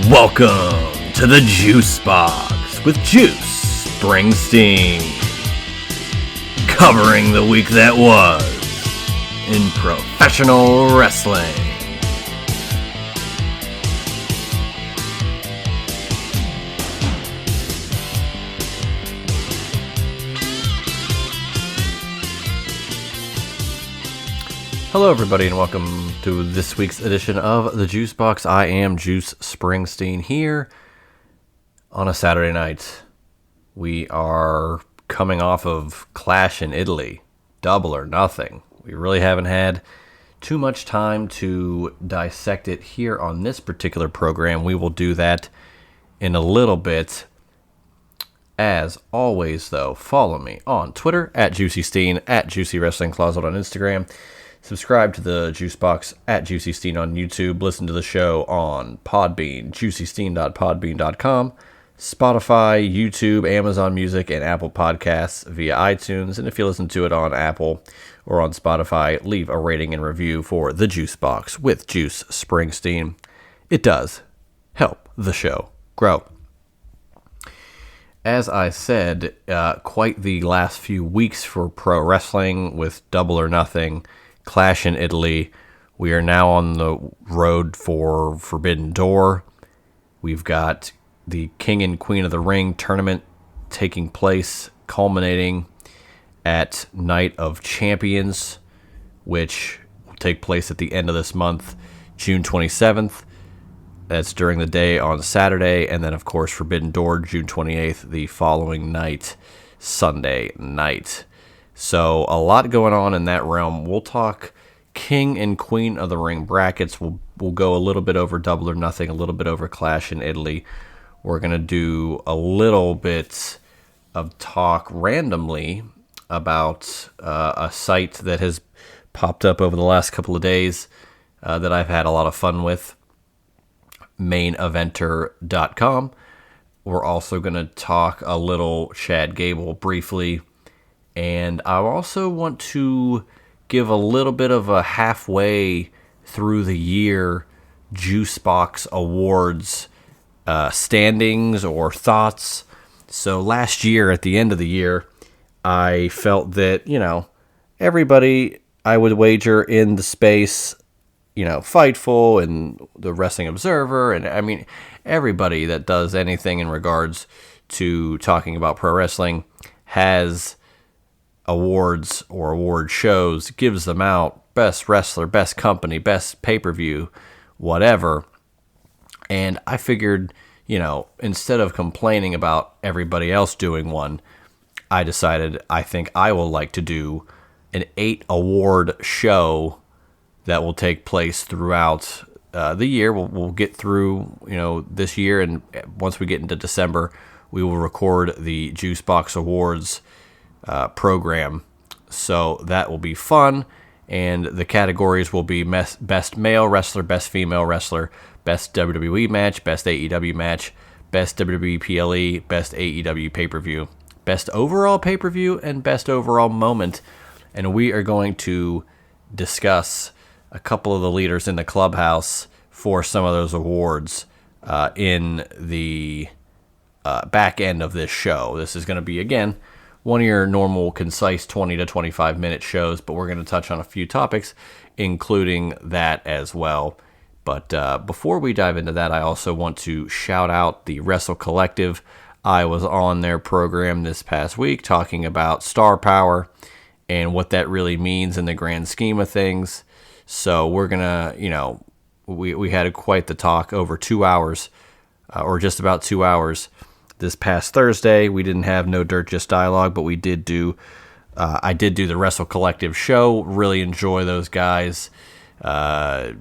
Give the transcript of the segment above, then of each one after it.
Welcome to the Juice Box with Juice Springsteen, covering the week that was in professional wrestling. Hello everybody and welcome to this week's edition of the Juice Box. I am Juice Springsteen here on a Saturday night. We are coming off of Clash in Italy, Double or Nothing. We really haven't had too much time to dissect it here on this particular program. We will do that in a little bit. As always though, follow me on Twitter at JuicySteen, at Juicy Wrestling Closet on Instagram. Subscribe to the Juice Box at JuicySteen on YouTube. Listen to the show on Podbean, juicysteen.podbean.com, Spotify, YouTube, Amazon Music, and Apple Podcasts via iTunes. And if you listen to it on Apple or on Spotify, leave a rating and review for the Juice Box with Juice Springsteen. It does help the show grow. As I said, quite the last few weeks for pro wrestling with Double or Nothing, Clash in Italy. We are now on the road for Forbidden Door. We've got the King and Queen of the Ring tournament taking place, culminating at Night of Champions, which will take place at the end of this month, June 27th. That's during the day on Saturday. And then, of course, Forbidden Door, June 28th, the following night, Sunday night. So a lot going on in that realm. We'll talk King and Queen of the Ring brackets. We'll go a little bit over Double or Nothing, a little bit over Clash in Italy. We're going to do a little bit of talk randomly about a site that has popped up over the last couple of days that I've had a lot of fun with, maineventer.com. We're also going to talk a little Chad Gable briefly. And I also want to give a little bit of a halfway through the year Juice Box Awards standings or thoughts. So last year, at the end of the year, I felt that, everybody I would wager in the space, Fightful and the Wrestling Observer, and I mean, everybody that does anything in regards to talking about pro wrestling has awards or award shows, gives them out, best wrestler, best company, best pay-per-view, whatever. And I figured, instead of complaining about everybody else doing one, I decided I think I will like to do an 8-award show that will take place throughout the year. We'll get through, this year, and once we get into December, we will record the Juice Box Awards program. So that will be fun, and the categories will be best male wrestler, best female wrestler, best WWE match, best AEW match, best WWE PLE, best AEW pay-per-view, best overall pay-per-view, and best overall moment. And we are going to discuss a couple of the leaders in the clubhouse for some of those awards in the back end of this show. This is going to be, again, one of your normal, concise 20 to 25-minute shows, but we're going to touch on a few topics, including that as well. But before we dive into that, I also want to shout out the Wrestle Collective. I was on their program this past week talking about star power and what that really means in the grand scheme of things. So we're going to, we had quite the talk over 2 hours, or just about 2 hours. This past Thursday, we didn't have No Dirt, Just Dialogue, but we did do, I did do the Wrestle Collective show. Really enjoy those guys. Of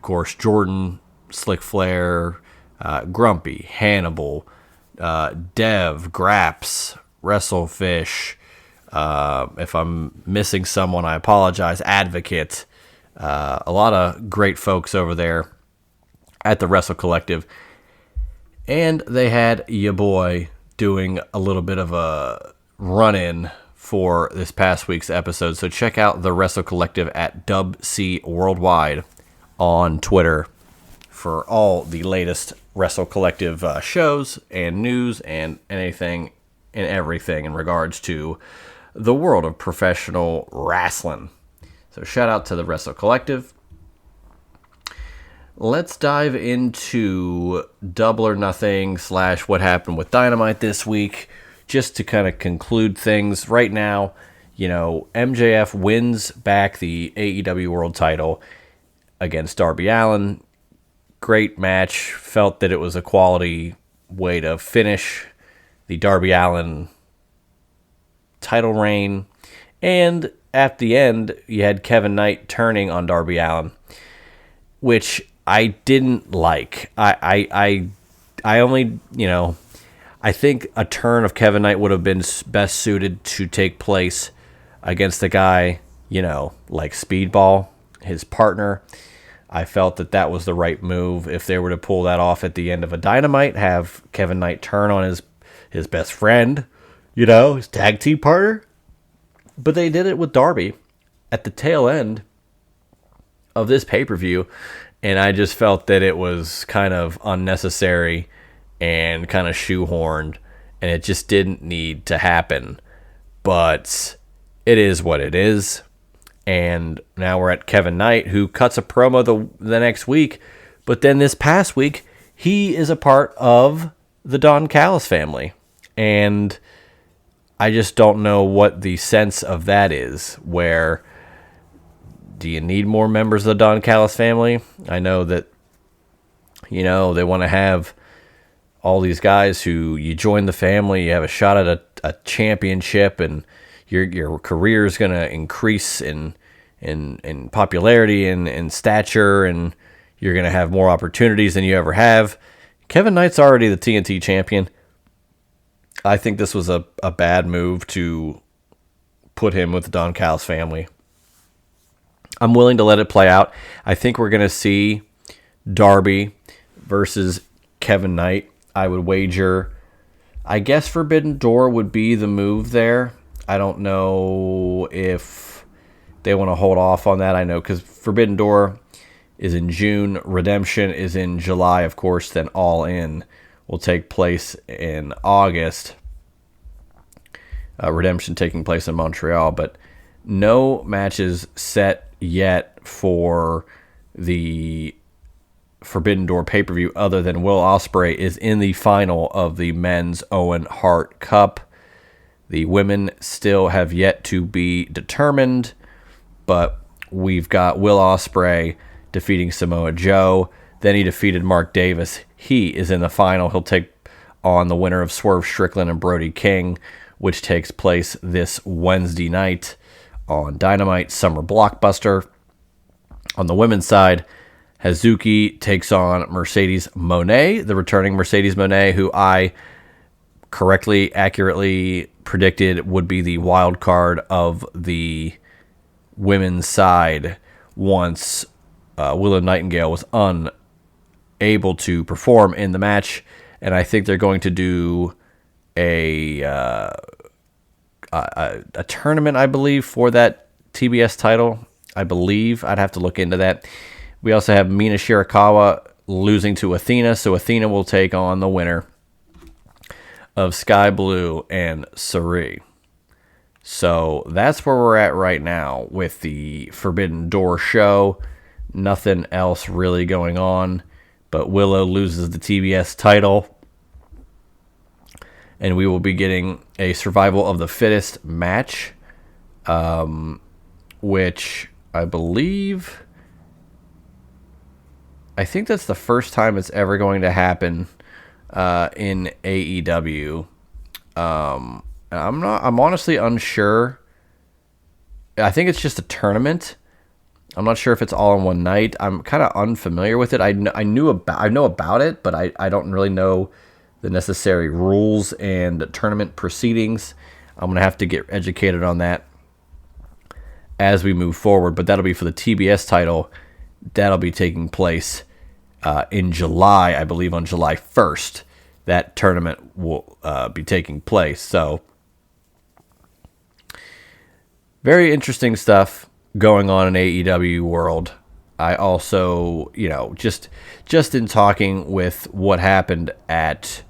course, Jordan, Slick Flair, Grumpy, Hannibal, Dev, Graps, WrestleFish. If I'm missing someone, I apologize. Advocate. A lot of great folks over there at the Wrestle Collective. And they had ya boy doing a little bit of a run-in for this past week's episode. So check out the Wrestle Collective at Dub C Worldwide on Twitter. for all the latest Wrestle Collective shows and news and anything and everything in regards to the world of professional wrestling. So shout out to the Wrestle Collective. Let's dive into Double or Nothing / what happened with Dynamite this week. Just to kind of conclude things right now, MJF wins back the AEW World title against Darby Allin. Great match. Felt that it was a quality way to finish the Darby Allin title reign. And at the end, you had Kevin Knight turning on Darby Allin, which I didn't like. I only, I think a turn of Kevin Knight would have been best suited to take place against the guy, like Speedball, his partner. I felt that was the right move. If they were to pull that off at the end of a Dynamite, have Kevin Knight turn on his best friend, his tag team partner. But they did it with Darby at the tail end of this pay-per-view, and I just felt that it was kind of unnecessary and kind of shoehorned, and it just didn't need to happen. But it is what it is. And now we're at Kevin Knight, who cuts a promo the next week. But then this past week, he is a part of the Don Callis family. And I just don't know what the sense of that is. Where do you need more members of the Don Callis family? I know that, they want to have all these guys who you join the family, you have a shot at a championship, and your career is going to increase in popularity and in stature, and you're going to have more opportunities than you ever have. Kevin Knight's already the TNT champion. I think this was a bad move to put him with the Don Callis family. I'm willing to let it play out. I think we're going to see Darby versus Kevin Knight. I would wager, I guess Forbidden Door would be the move there. I don't know if they want to hold off on that. I know because Forbidden Door is in June. Redemption is in July, of course. Then All In will take place in August. Redemption taking place in Montreal. But no matches set yet for the Forbidden Door pay-per-view other than Will Ospreay is in the final of the men's Owen Hart Cup. The women still have yet to be determined, but we've got Will Ospreay defeating Samoa Joe. Then he defeated Mark Davis. He is in the final. He'll take on the winner of Swerve Strickland and Brody King, which takes place this Wednesday night on Dynamite Summer Blockbuster. On the women's side, Hazuki takes on Mercedes Moné, the returning Mercedes Moné, who I accurately predicted would be the wild card of the women's side once Willow Nightingale was unable to perform in the match. And I think they're going to do a tournament, I believe, for that TBS title. I believe. I'd have to look into that. We also have Mina Shirakawa losing to Athena, so Athena will take on the winner of Sky Blue and Sari. So that's where we're at right now with the Forbidden Door show. Nothing else really going on, but Willow loses the TBS title, and we will be getting a Survival of the Fittest match, which I think that's the first time it's ever going to happen in AEW. I'm honestly unsure. I think it's just a tournament. I'm not sure if it's all in one night. I'm kind of unfamiliar with it. I know about it, but I don't really know the necessary rules and tournament proceedings. I'm gonna have to get educated on that as we move forward. But that'll be for the TBS title. That'll be taking place in July, I believe, on July 1st. That tournament will be taking place. So, very interesting stuff going on in AEW world. I also, just in talking with what happened at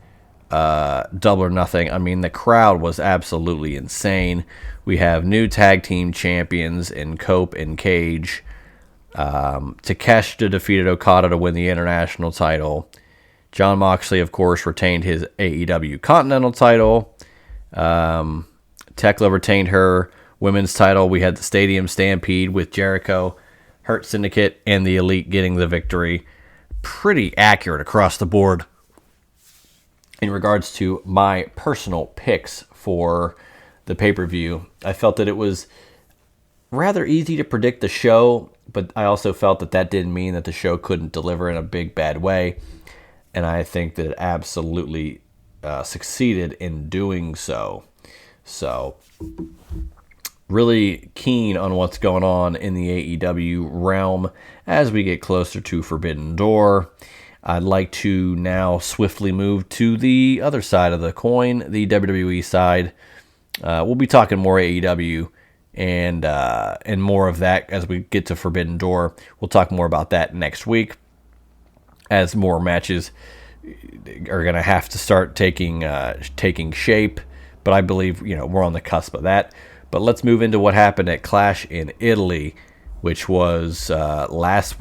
Double or Nothing, I mean, the crowd was absolutely insane. We have new tag team champions in Cope and Cage. Takeshita defeated Okada to win the international title. Jon Moxley, of course, retained his AEW Continental title. Tekla retained her women's title. We had the Stadium Stampede with Jericho, Hurt Syndicate, and the Elite getting the victory. Pretty accurate across the board. In regards to my personal picks for the pay-per-view, I felt that it was rather easy to predict the show, but I also felt that didn't mean that the show couldn't deliver in a big, bad way. And I think that it absolutely succeeded in doing so. So, really keen on what's going on in the AEW realm as we get closer to Forbidden Door. I'd like to now swiftly move to the other side of the coin, the WWE side. We'll be talking more AEW and more of that as we get to Forbidden Door. We'll talk more about that next week as more matches are going to have to start taking shape. But I believe we're on the cusp of that. But let's move into what happened at Clash in Italy, which was last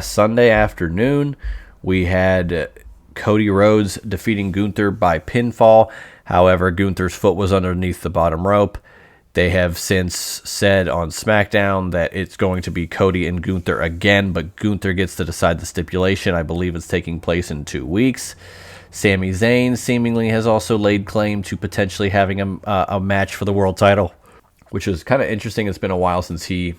Sunday afternoon. We had Cody Rhodes defeating Gunther by pinfall. However, Gunther's foot was underneath the bottom rope. They have since said on SmackDown that it's going to be Cody and Gunther again, but Gunther gets to decide the stipulation. I believe it's taking place in 2 weeks. Sami Zayn seemingly has also laid claim to potentially having a match for the world title, which is kind of interesting. It's been a while since he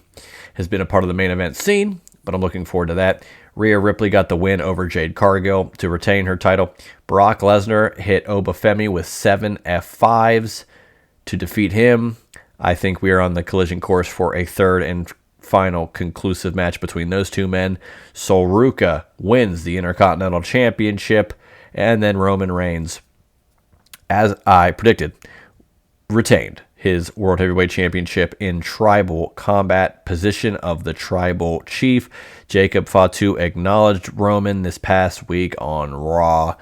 has been a part of the main event scene, but I'm looking forward to that. Rhea Ripley got the win over Jade Cargill to retain her title. Brock Lesnar hit Obafemi with 7 F5s to defeat him. I think we are on the collision course for a third and final conclusive match between those two men. Sol Ruca wins the Intercontinental Championship, and then Roman Reigns, as I predicted, retained his World Heavyweight Championship in tribal combat, position of the tribal chief. Jacob Fatu acknowledged Roman this past week on Raw,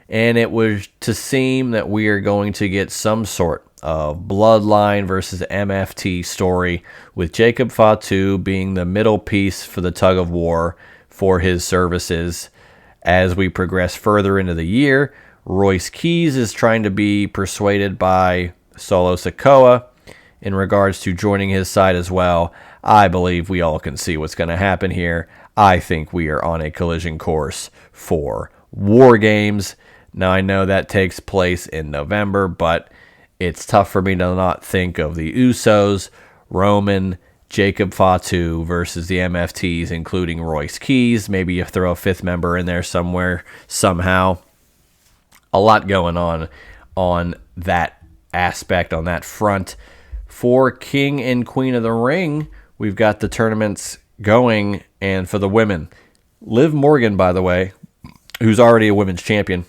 and it was to seem that we are going to get some sort of Bloodline versus MFT story, with Jacob Fatu being the middle piece for the tug of war for his services. As we progress further into the year, Royce Keys is trying to be persuaded by Solo Sikoa in regards to joining his side as well. I believe we all can see what's going to happen here. I think we are on a collision course for War Games. Now, I know that takes place in November, but it's tough for me to not think of the Usos, Roman, Jacob Fatu versus the MFTs, including Royce Keys. Maybe you throw a fifth member in there somewhere, somehow. A lot going on that aspect, on that front. For King and Queen of the Ring, we've got the tournaments going, and for the women, Liv Morgan, by the way, who's already a women's champion,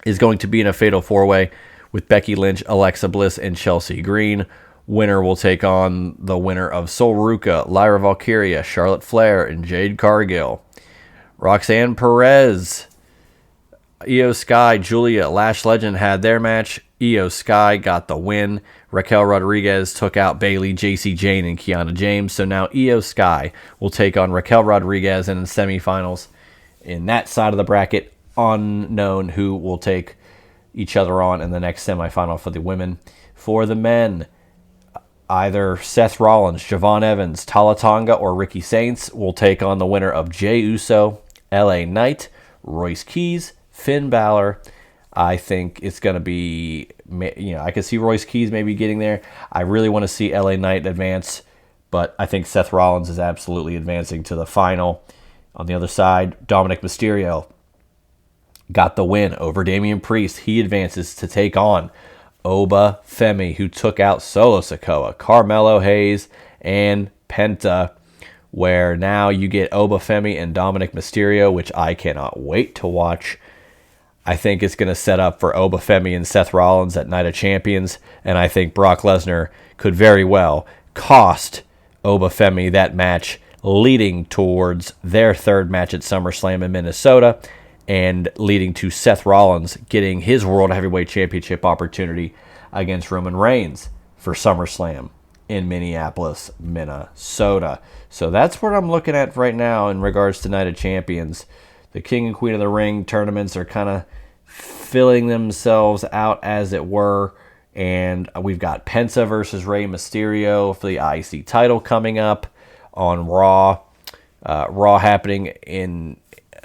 is going to be in a fatal four-way with Becky Lynch, Alexa Bliss, and Chelsea Green. Winner will take on the winner of Sol Ruca, Lyra Valkyria, Charlotte Flair, and Jade Cargill. Roxanne Perez, Io Sky, Julia, Lash Legend had their match. Io Sky got the win. Raquel Rodriguez took out Bayley, JC Jane, and Kiana James. So now Io Sky will take on Raquel Rodriguez in the semifinals. In that side of the bracket, unknown who will take each other on in the next semifinal for the women. For the men, either Seth Rollins, Javon Evans, Tala Tonga, or Ricky Saints will take on the winner of Jey Uso, LA Knight, Royce Keys, Finn Balor. I think it's going to be, I can see Royce Keys maybe getting there. I really want to see LA Knight advance, but I think Seth Rollins is absolutely advancing to the final. On the other side, Dominic Mysterio got the win over Damian Priest. He advances to take on Oba Femi, who took out Solo Sikoa, Carmelo Hayes, and Penta, where now you get Oba Femi and Dominic Mysterio, which I cannot wait to watch. I think it's going to set up for Oba Femi and Seth Rollins at Night of Champions, and I think Brock Lesnar could very well cost Oba Femi that match, leading towards their third match at SummerSlam in Minnesota, and leading to Seth Rollins getting his World Heavyweight Championship opportunity against Roman Reigns for SummerSlam in Minneapolis, Minnesota. So that's what I'm looking at right now in regards to Night of Champions. The King and Queen of the Ring tournaments are kind of filling themselves out, as it were. And we've got Penta versus Rey Mysterio for the IC title coming up on Raw. Raw happening in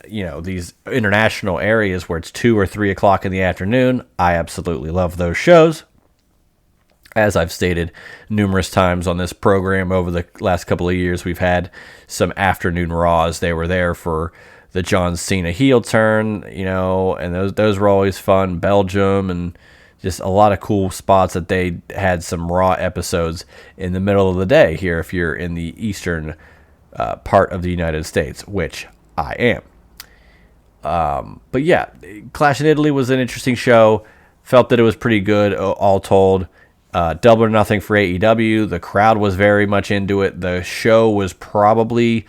these international areas where it's 2 or 3 o'clock in the afternoon. I absolutely love those shows. As I've stated numerous times on this program over the last couple of years, we've had some afternoon Raws. They were there for the John Cena heel turn, and those were always fun. Belgium, and just a lot of cool spots that they had some Raw episodes in the middle of the day here if you're in the eastern part of the United States, which I am. But yeah, Clash in Italy was an interesting show. Felt that it was pretty good, all told. Double or Nothing for AEW. The crowd was very much into it. The show was probably,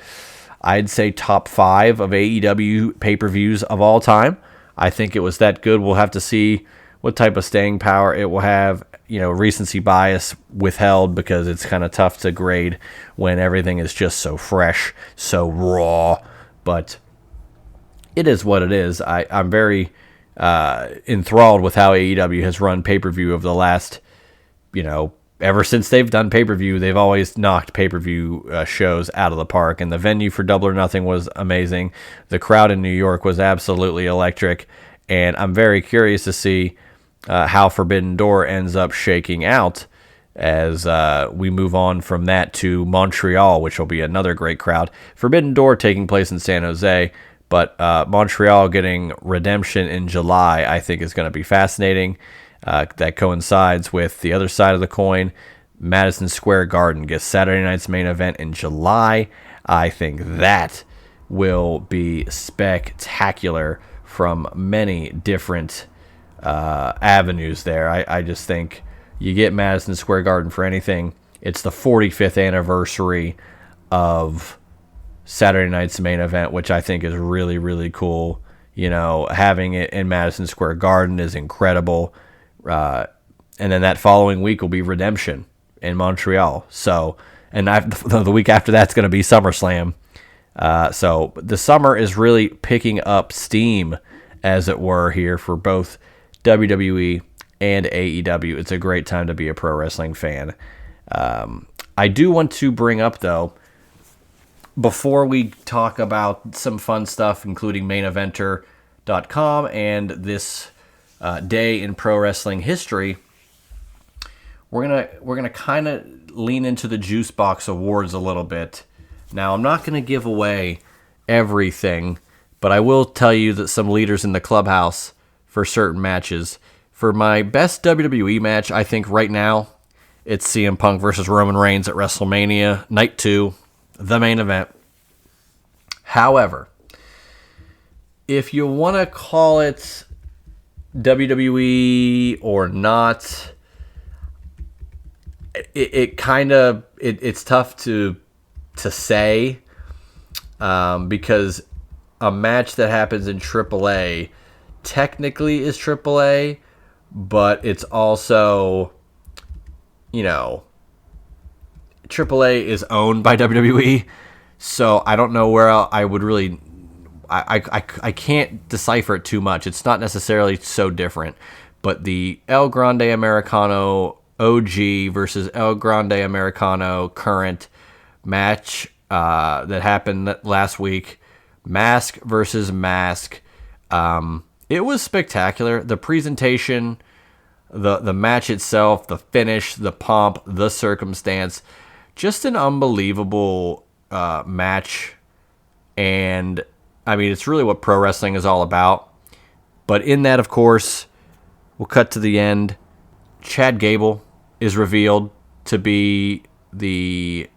I'd say, top 5 of AEW pay-per-views of all time. I think it was that good. We'll have to see what type of staying power it will have. Recency bias withheld, because it's kind of tough to grade when everything is just so fresh, so raw. But it is what it is. I'm very enthralled with how AEW has run pay-per-view over the last, ever since they've done pay-per-view. They've always knocked pay-per-view shows out of the park, and the venue for Double or Nothing was amazing. The crowd in New York was absolutely electric, and I'm very curious to see how Forbidden Door ends up shaking out as we move on from that to Montreal, which will be another great crowd. Forbidden Door taking place in San Jose, but Montreal getting Redemption in July, I think, is going to be fascinating. That coincides with the other side of the coin. Madison Square Garden gets Saturday night's main event in July. I think that will be spectacular from many different avenues there. I just think you get Madison Square Garden for anything. It's the 45th anniversary of Saturday night's main event, which I think is really, really cool. Having it in Madison Square Garden is incredible. And then that following week will be Redemption in Montreal. So, and the week after that's going to be SummerSlam. So the summer is really picking up steam, as it were, here for both WWE and AEW. It's a great time to be a pro wrestling fan. I do want to bring up, though, before we talk about some fun stuff, including maineventer.com and this day in pro wrestling history, we're gonna kind of lean into the Juice Box Awards a little bit. Now, I'm not gonna give away everything, but I will tell you that some leaders in the clubhouse for certain matches. For my best WWE match, I think right now it's CM Punk versus Roman Reigns at WrestleMania Night 2, the main event. However, if you want to call it WWE or not, it's tough to say, because a match that happens in AAA technically is AAA, but it's also, AAA is owned by WWE, so I don't know where I would really. I can't decipher it too much. It's not necessarily so different, but the El Grande Americano OG versus El Grande Americano current match that happened last week, Mask versus Mask, it was spectacular. The presentation, the match itself, the finish, the pomp, the circumstance, just an unbelievable match. And I mean, it's really what pro wrestling is all about. But in that, of course, we'll cut to the end. Chad Gable is revealed to be the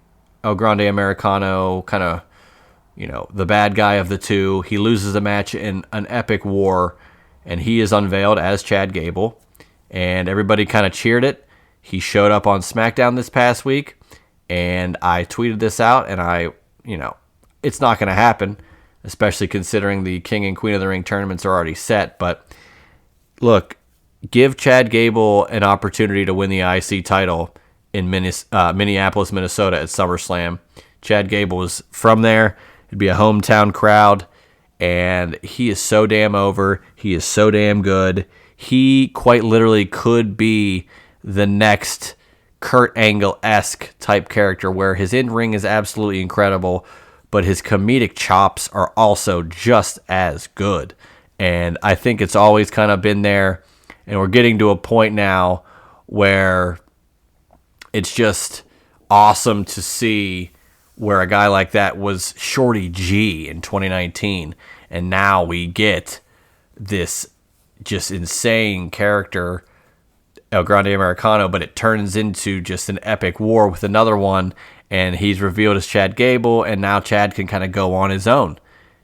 El Grande Americano, kind of, the bad guy of the two. He loses the match in an epic war, and he is unveiled as Chad Gable. And everybody kind of cheered it. He showed up on SmackDown this past week, and I tweeted this out, and I it's not going to happen, especially considering the King and Queen of the Ring tournaments are already set. But look, give Chad Gable an opportunity to win the IC title in Minneapolis, Minnesota at SummerSlam. Chad Gable is from there. It'd be a hometown crowd, and he is so damn over. He is so damn good. He quite literally could be the next Kurt Angle-esque type character where his in-ring is absolutely incredible, but his comedic chops are also just as good. And I think it's always kind of been there, and we're getting to a point now where it's just awesome to see where a guy like that was Shorty G in 2019, and now we get this just insane character, El Grande Americano, but it turns into just an epic war with another one, and he's revealed as Chad Gable, and now Chad can kind of go on his own,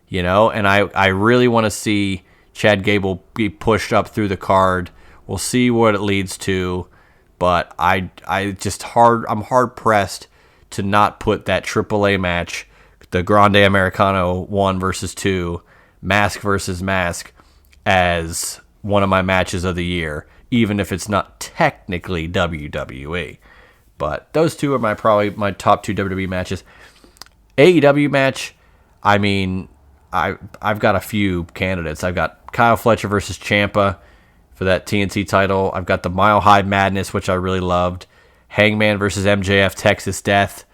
and I really want to see Chad Gable be pushed up through the card. We'll see what it leads to, but I'm hard pressed to not put that AAA match, the Grande Americano 1 versus 2, mask versus mask, as one of my matches of the year, even if it's not technically WWE. But those two are probably my top 2 WWE matches. AEW match, I mean, I've got a few candidates. I've got Kyle Fletcher versus Ciampa for that TNT title. I've got the Mile High Madness, which I really loved. Hangman versus MJF Texas Death.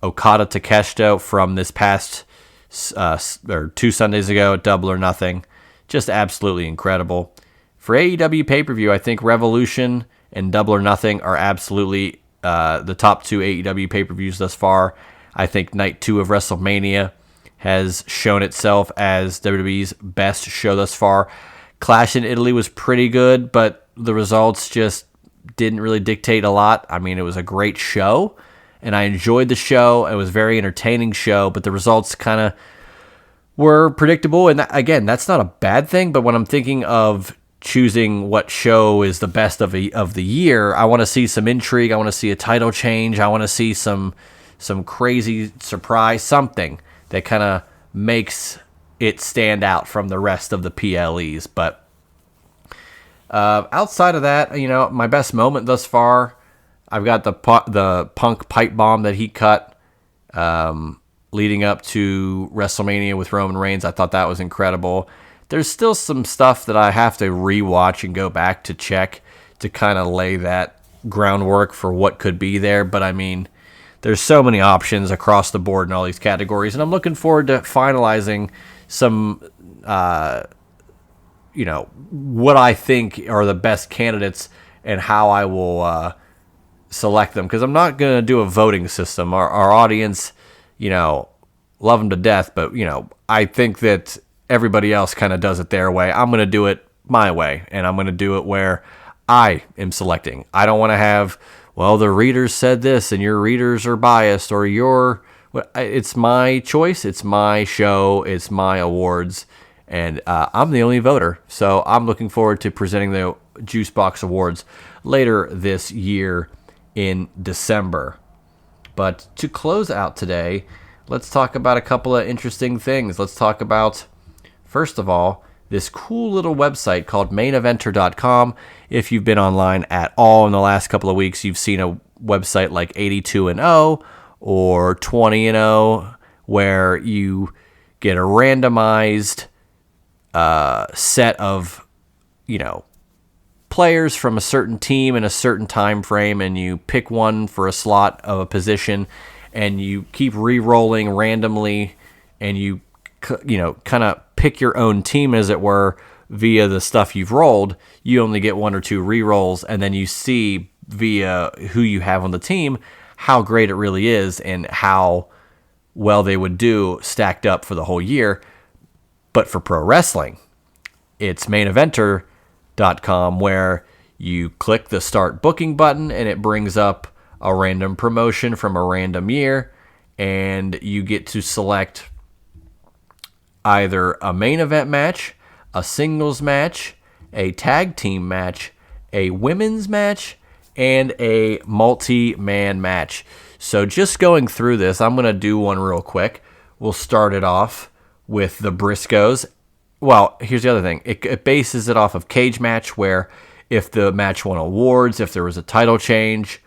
Okada Takeshita from this past or 2 Sundays ago at Double or Nothing. Just absolutely incredible. For AEW pay-per-view, I think Revolution and Double or Nothing are absolutely the top 2 AEW pay-per-views thus far. I think Night 2 of WrestleMania has shown itself as WWE's best show thus far. Clash in Italy was pretty good, but the results just didn't really dictate a lot. I mean, it was a great show, and I enjoyed the show. It was a very entertaining show, but the results kind of were predictable. And again, that's not a bad thing, but when I'm thinking of choosing what show is the best of the year, I want to see some intrigue. I want to see a title change. I want to see some crazy surprise, something that kind of makes it stand out from the rest of the PLEs. But outside of that, my best moment thus far, I've got the Punk pipe bomb that he cut leading up to WrestleMania with Roman Reigns. I thought that was incredible. There's still some stuff that I have to rewatch and go back to check to kind of lay that groundwork for what could be there. But I mean, there's so many options across the board in all these categories, and I'm looking forward to finalizing some, what I think are the best candidates and how I will select them. Because I'm not going to do a voting system. Our audience, love them to death, but, I think that everybody else kind of does it their way. I'm going to do it my way, and I'm going to do it where I am selecting. I don't want to have, the readers said this, and your readers are biased, or it's my choice, it's my show, it's my awards, and I'm the only voter. So I'm looking forward to presenting the Juicebox Awards later this year in December. But to close out today, let's talk about a couple of interesting things. Let's talk about, first of all, this cool little website called maineventer.com. If you've been online at all in the last couple of weeks, you've seen a website like 82-0 or 20-0 where you get a randomized set of, players from a certain team in a certain time frame, and you pick one for a slot of a position, and you keep re-rolling randomly, and you kind of pick your own team, as it were, via the stuff you've rolled. You only get 1 or 2 re-rolls, and then you see via who you have on the team how great it really is and how well they would do stacked up for the whole year. But for pro wrestling, it's maineventer.com, where you click the start booking button and it brings up a random promotion from a random year, and you get to select either a main event match, a singles match, a tag team match, a women's match, and a multi-man match. So just going through this, I'm going to do one real quick. we'll start it off with the Briscoes. Well, here's the other thing. It bases it off of cage match, where if the match won awards, if there was a title change,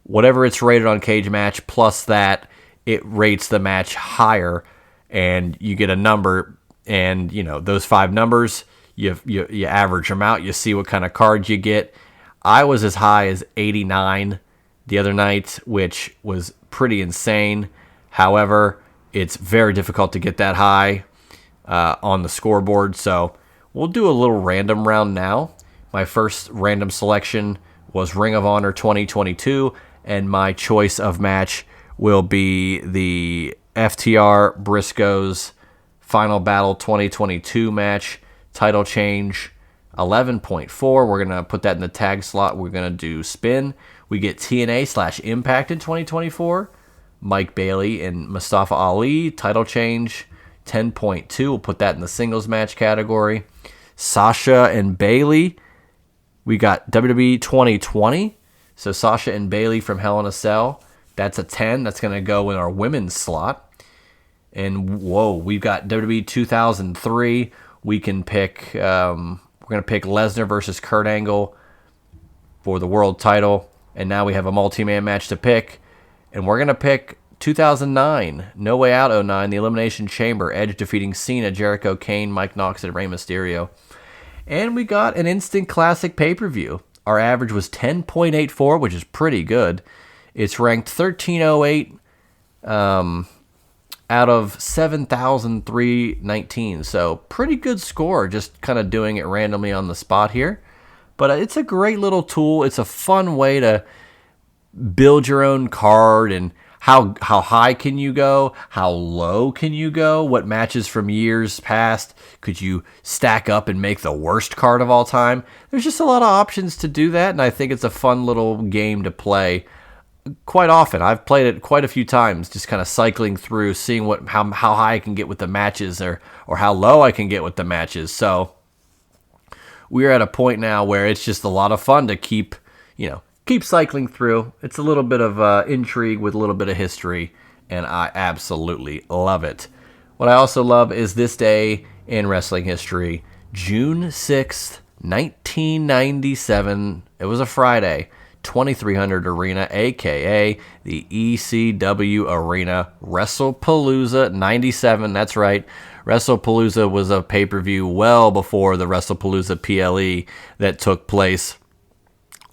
whatever it's rated on cage match, plus that, it rates the match higher, and you get a number, and those 5 numbers, you average them out, you see what kind of card you get. I was as high as 89 the other night, which was pretty insane. However, it's very difficult to get that high on the scoreboard, so we'll do a little random round now. My first random selection was Ring of Honor 2022, and my choice of match will be the FTR Briscoes Final Battle 2022 match, title change 11.4. We're going to put that in the tag slot. We're going to do spin. We get TNA/Impact in 2024. Mike Bailey and Mustafa Ali, title change 10.2. We'll put that in the singles match category. Sasha and Bailey, we got WWE 2020. So Sasha and Bailey from Hell in a Cell, that's a 10. That's going to go in our women's slot. And whoa, we've got WWE 2003. We can pick, we're going to pick Lesnar versus Kurt Angle for the world title. And now we have a multi-man match to pick. And we're going to pick 2009, No Way Out 09, the Elimination Chamber, Edge defeating Cena, Jericho, Kane, Mike Knox, and Rey Mysterio. And we got an instant classic pay-per-view. Our average was 10.84, which is pretty good. It's ranked 1308 out of 7,319. So pretty good score, just kind of doing it randomly on the spot here. But it's a great little tool. It's a fun way to build your own card, and how high can you go? How low can you go? What matches from years past could you stack up and make the worst card of all time? There's just a lot of options to do that, and I think it's a fun little game to play quite often. I've played it quite a few times, just kind of cycling through, seeing how high I can get with the matches, or how low I can get with the matches. So we're at a point now where it's just a lot of fun to keep cycling through. It's a little bit of intrigue with a little bit of history, and I absolutely love it. What I also love is this day in wrestling history, June 6th, 1997. It was a Friday, 2300 Arena, a.k.a. the ECW Arena, WrestlePalooza 97. That's right. WrestlePalooza was a pay-per-view well before the WrestlePalooza PLE that took place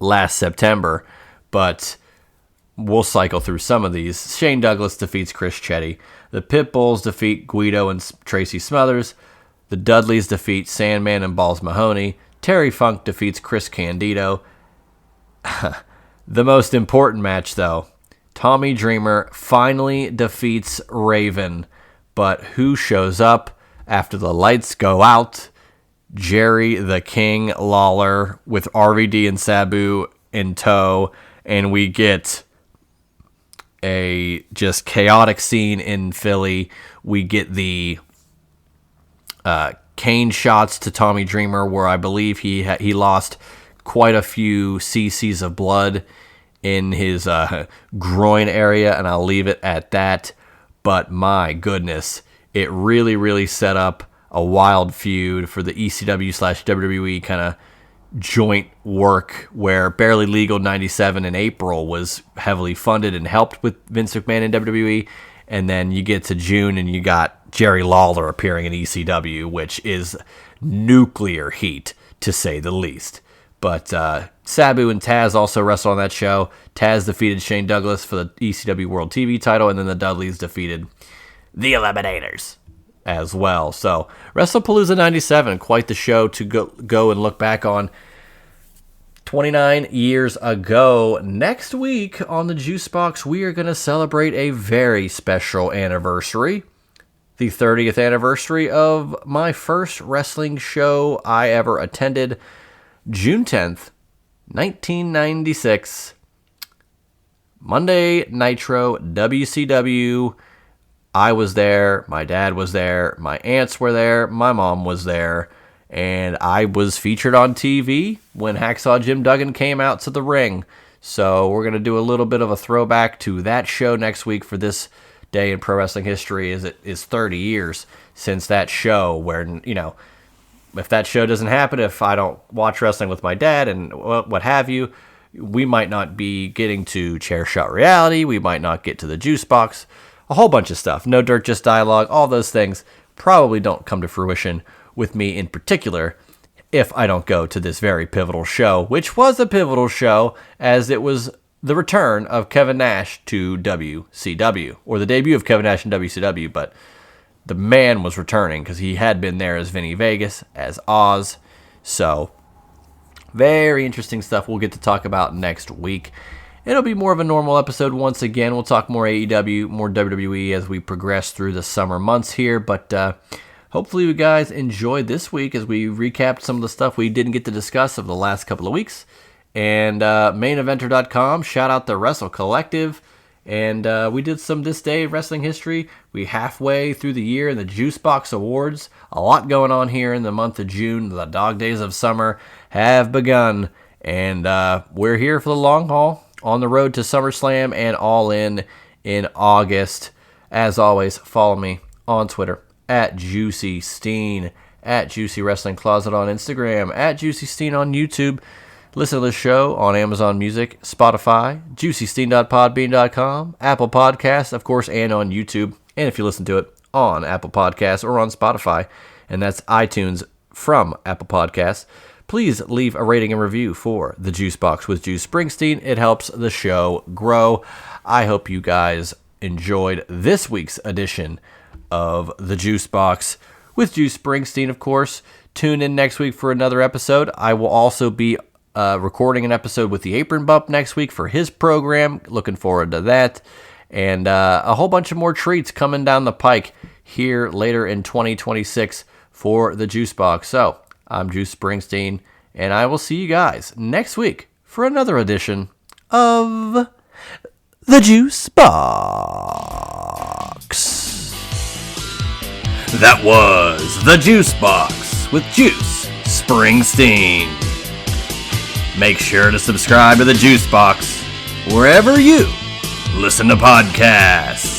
last September, but we'll cycle through some of these. Shane Douglas defeats Chris Chetti. The Pitbulls defeat Guido and Tracy Smothers. The Dudleys defeat Sandman and Balls Mahoney. Terry Funk defeats Chris Candido. The most important match, though, Tommy Dreamer finally defeats Raven, but who shows up after the lights go out? Jerry the King Lawler with RVD and Sabu in tow, and we get a just chaotic scene in Philly. We get the cane shots to Tommy Dreamer, where I believe he lost quite a few cc's of blood in his groin area, and I'll leave it at that. But my goodness, it really, really set up a wild feud for the ECW/WWE kind of joint work, where Barely Legal 97 in April was heavily funded and helped with Vince McMahon and WWE. And then you get to June and you got Jerry Lawler appearing in ECW, which is nuclear heat, to say the least. But Sabu and Taz also wrestled on that show. Taz defeated Shane Douglas for the ECW World TV title, and then the Dudleys defeated the Eliminators as well. So WrestlePalooza 97, quite the show to go and look back on 29 years ago. Next week on the Juice Box, we are going to celebrate a very special anniversary, the 30th anniversary of my first wrestling show I ever attended, June 10th, 1996, Monday Nitro, WCW. I was there, my dad was there, my aunts were there, my mom was there, and I was featured on TV when Hacksaw Jim Duggan came out to the ring. So we're going to do a little bit of a throwback to that show next week for this day in pro wrestling history is it is 30 years since that show where, if that show doesn't happen, if I don't watch wrestling with my dad and what have you, we might not be getting to Chair Shot Reality. We might not get to the Juice Box. A whole bunch of stuff. No Dirt, Just Dialogue. All those things probably don't come to fruition with me in particular if I don't go to this very pivotal show, which was a pivotal show as it was the return of Kevin Nash to WCW, or the debut of Kevin Nash in WCW, but the man was returning because he had been there as Vinny Vegas, as Oz. So, very interesting stuff we'll get to talk about next week. It'll be more of a normal episode once again. We'll talk more AEW, more WWE as we progress through the summer months here, but hopefully you guys enjoyed this week as we recapped some of the stuff we didn't get to discuss over the last couple of weeks. And maineventer.com, shout out the Wrestle Collective. And we did some This Day of Wrestling History. We halfway through the year in the Juice Box Awards. A lot going on here in the month of June. The dog days of summer have begun. And we're here for the long haul on the road to SummerSlam and All In August. As always, follow me on Twitter at Juicy Steen, at Juicy Wrestling Closet on Instagram, at Juicy Steen on YouTube. Listen to the show on Amazon Music, Spotify, juicysteen.podbean.com, Apple Podcasts, of course, and on YouTube. And if you listen to it on Apple Podcasts or on Spotify, and that's iTunes from Apple Podcasts, please leave a rating and review for The Juice Box with Juice Springsteen. It helps the show grow. I hope you guys enjoyed this week's edition of The Juice Box with Juice Springsteen, of course. Tune in next week for another episode. I will also be recording an episode with the Apron Bump next week for his program. Looking forward to that. And a whole bunch of more treats coming down the pike here later in 2026 for the Juice Box. So, I'm Juice Springsteen, and I will see you guys next week for another edition of the Juice Box. That was the Juice Box with Juice Springsteen. Make sure to subscribe to the Juice Box wherever you listen to podcasts.